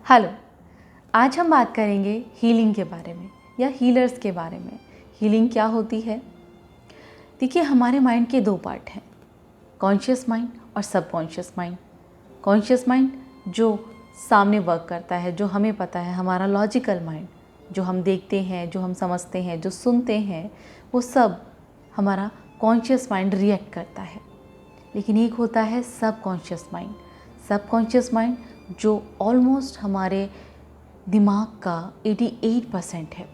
Hello. आज हम बात करेंगे हीलिंग के बारे में या हीलर्स के बारे में। हीलिंग क्या होती है? देखिए, हमारे माइंड के दो पार्ट हैं, कॉन्शियस माइंड और सबकॉन्शियस माइंड। कॉन्शियस माइंड जो सामने वर्क करता है, जो हमें पता है, हमारा लॉजिकल माइंड, जो हम देखते हैं, जो हम समझते हैं, जो सुनते हैं, वो सब हमारा कॉन्शियस माइंड रिएक्ट करता है। लेकिन एक होता है सबकॉन्शियस माइंड। सबकॉन्शियस माइंड जो ऑलमोस्ट हमारे दिमाग का 88% है।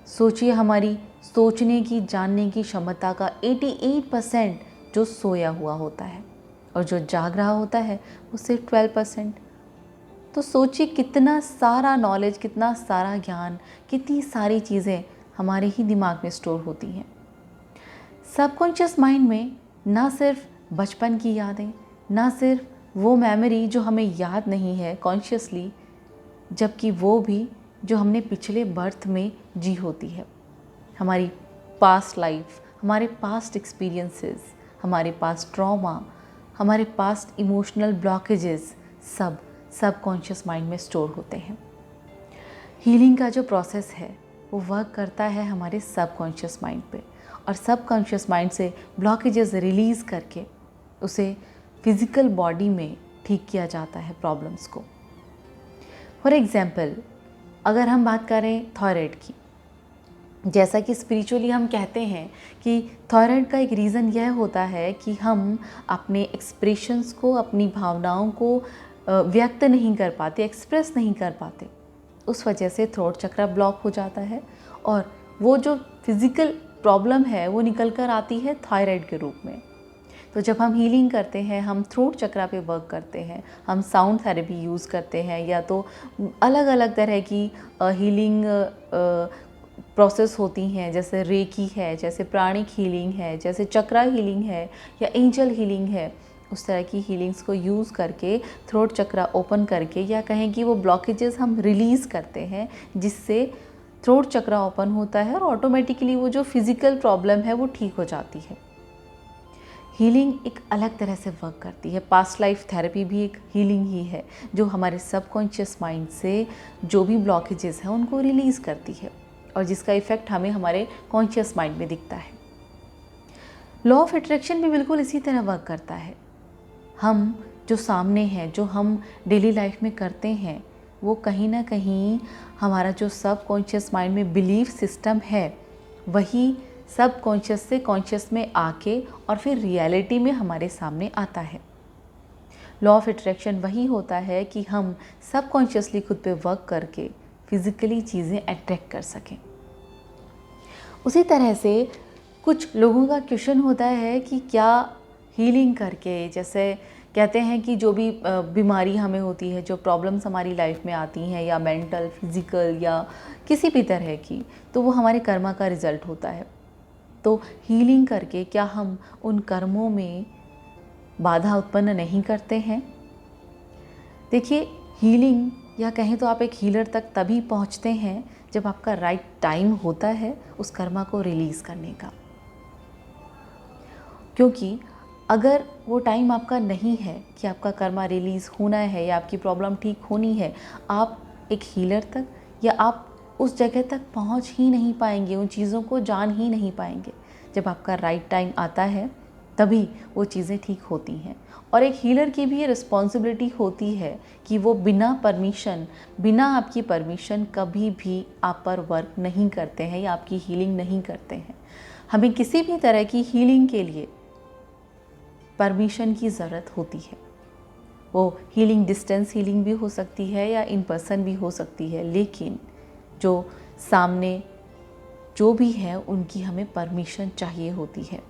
सोचिए, हमारी सोचने की, जानने की क्षमता का 88% जो सोया हुआ होता है और जो जाग रहा होता है वो सिर्फ 12%। तो सोचिए कितना सारा नॉलेज, कितना सारा ज्ञान, कितनी सारी चीज़ें हमारे ही दिमाग में स्टोर होती हैं। सबकॉन्शियस माइंड में ना सिर्फ बचपन की यादें, ना सिर्फ वो मेमोरी जो हमें याद नहीं है कॉन्शियसली, जबकि वो भी जो हमने पिछले बर्थ में जी होती है। हमारी पास्ट लाइफ, हमारे पास्ट एक्सपीरियंसेस, हमारे पास्ट ट्रॉमा, हमारे पास्ट इमोशनल ब्लॉकेजेस सब सबकॉन्शियस माइंड में स्टोर होते हैं। हीलिंग का जो प्रोसेस है वो वर्क करता है हमारे सबकॉन्शियस माइंड पे, और सबकॉन्शियस माइंड से ब्लॉकेजेस रिलीज़ करके उसे फिज़िकल बॉडी में ठीक किया जाता है प्रॉब्लम्स को। फॉर एग्ज़ाम्पल, अगर हम बात करें थायराइड की, जैसा कि स्पिरिचुअली हम कहते हैं कि थायराइड का एक रीज़न यह होता है कि हम अपने एक्सप्रेशंस को, अपनी भावनाओं को व्यक्त नहीं कर पाते, एक्सप्रेस नहीं कर पाते। उस वजह से थ्रोट चक्रा ब्लॉक हो जाता है और वो जो फिज़िकल प्रॉब्लम है वो निकल कर आती है थायराइड के रूप में। तो जब हम हीलिंग करते हैं, हम थ्रोट चक्रा पे वर्क करते हैं, हम साउंड थेरेपी यूज़ करते हैं, या तो अलग अलग तरह की हीलिंग प्रोसेस होती हैं, जैसे रेकी है, जैसे प्राणिक हीलिंग है, जैसे चक्रा हीलिंग है, या एंजल हीलिंग है। उस तरह की हीलिंग्स को यूज़ करके थ्रोट चक्रा ओपन करके, या कहें कि वो ब्लॉकेजेस हम रिलीज़ करते हैं, जिससे थ्रोट चक्रा ओपन होता है और ऑटोमेटिकली वो जो फिज़िकल प्रॉब्लम है वो ठीक हो जाती है। हीलिंग एक अलग तरह से वर्क करती है। पास्ट लाइफ थेरेपी भी एक हीलिंग ही है, जो हमारे सबकॉन्शियस माइंड से जो भी ब्लॉकेजेस हैं उनको रिलीज़ करती है, और जिसका इफ़ेक्ट हमें हमारे कॉन्शियस माइंड में दिखता है। लॉ ऑफ अट्रैक्शन भी बिल्कुल इसी तरह वर्क करता है। हम जो सामने हैं, जो हम डेली लाइफ में करते हैं, वो कहीं ना कहीं हमारा जो सबकॉन्शियस माइंड में बिलीफ सिस्टम है, वही सब कॉन्शियस से कॉन्शियस में आके और फिर रियलिटी में हमारे सामने आता है। लॉ ऑफ अट्रैक्शन वही होता है कि हम सबकॉन्शियसली खुद पे वर्क करके फिज़िकली चीज़ें अट्रैक्ट कर सकें। उसी तरह से कुछ लोगों का क्वेश्चन होता है कि क्या हीलिंग करके, जैसे कहते हैं कि जो भी बीमारी हमें होती है, जो प्रॉब्लम्स हमारी लाइफ में आती हैं, या मेंटल, फिज़िकल, या किसी भी तरह की, तो वो हमारे कर्मा का रिज़ल्ट होता है। तो हीलिंग करके क्या हम उन कर्मों में बाधा उत्पन्न नहीं करते हैं? देखिए, हीलिंग, या कहें तो आप एक हीलर तक तभी पहुंचते हैं जब आपका राइट टाइम होता है उस कर्मा को रिलीज़ करने का। क्योंकि अगर वो टाइम आपका नहीं है कि आपका कर्मा रिलीज़ होना है या आपकी प्रॉब्लम ठीक होनी है, आप एक हीलर तक या आप उस जगह तक पहुंच ही नहीं पाएंगे, उन चीज़ों को जान ही नहीं पाएंगे। जब आपका राइट टाइम आता है तभी वो चीज़ें ठीक होती हैं। और एक हीलर की भी ये रिस्पॉन्सिबिलिटी होती है कि वो बिना परमिशन, बिना आपकी परमिशन कभी भी आप पर वर्क नहीं करते हैं या आपकी हीलिंग नहीं करते हैं। हमें किसी भी तरह की हीलिंग के लिए परमिशन की ज़रूरत होती है। वो हीलिंग डिस्टेंस हीलिंग भी हो सकती है या इन पर्सन भी हो सकती है, लेकिन जो सामने जो भी है उनकी हमें परमिशन चाहिए होती है।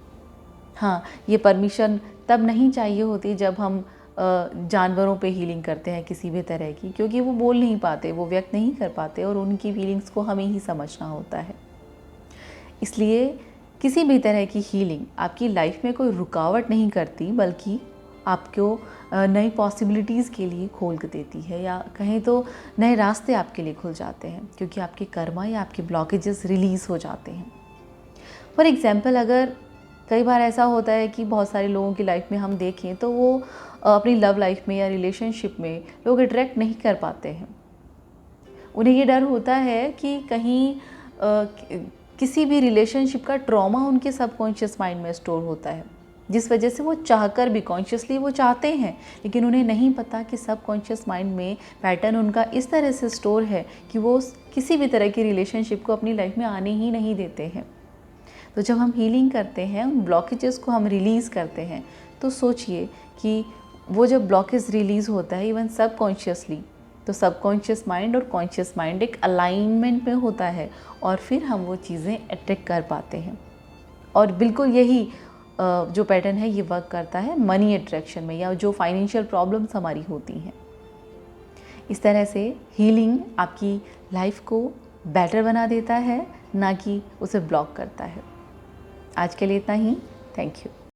हाँ, ये परमिशन तब नहीं चाहिए होती जब हम जानवरों पे हीलिंग करते हैं किसी भी तरह की, क्योंकि वो बोल नहीं पाते, वो व्यक्त नहीं कर पाते, और उनकी फीलिंग्स को हमें ही समझना होता है। इसलिए किसी भी तरह की हीलिंग आपकी लाइफ में कोई रुकावट नहीं करती, बल्कि आपको नई पॉसिबिलिटीज़ के लिए खोल देती है, या कहें तो नए रास्ते आपके लिए खुल जाते हैं, क्योंकि आपके कर्मा या आपके ब्लॉकेजेस रिलीज़ हो जाते हैं। फॉर एग्ज़ाम्पल, अगर कई बार ऐसा होता है कि बहुत सारे लोगों की लाइफ में हम देखें तो वो अपनी लव लाइफ में या रिलेशनशिप में लोग अट्रैक्ट नहीं कर पाते हैं। उन्हें ये डर होता है कि कहीं किसी भी रिलेशनशिप का ट्रॉमा उनके सबकॉन्शियस माइंड में स्टोर होता है, जिस वजह से वो चाहकर भी कॉन्शियसली वो चाहते हैं, लेकिन उन्हें नहीं पता कि सबकॉन्शियस माइंड में पैटर्न उनका इस तरह से स्टोर है कि वो किसी भी तरह की रिलेशनशिप को अपनी लाइफ में आने ही नहीं देते हैं। तो जब हम हीलिंग करते हैं, उन ब्लॉकेजेस को हम रिलीज़ करते हैं, तो सोचिए कि वो जब ब्लॉकेज रिलीज़ होता है इवन सबकॉन्शियसली, तो सबकॉन्शियस माइंड और कॉन्शियस माइंड एक अलाइनमेंट में होता है और फिर हम वो चीज़ें अट्रैक्ट कर पाते हैं। और बिल्कुल यही जो पैटर्न है ये वर्क करता है मनी अट्रैक्शन में, या जो फाइनेंशियल प्रॉब्लम्स हमारी होती हैं। इस तरह से हीलिंग आपकी लाइफ को बेटर बना देता है, ना कि उसे ब्लॉक करता है। आज के लिए इतना ही। Thank you.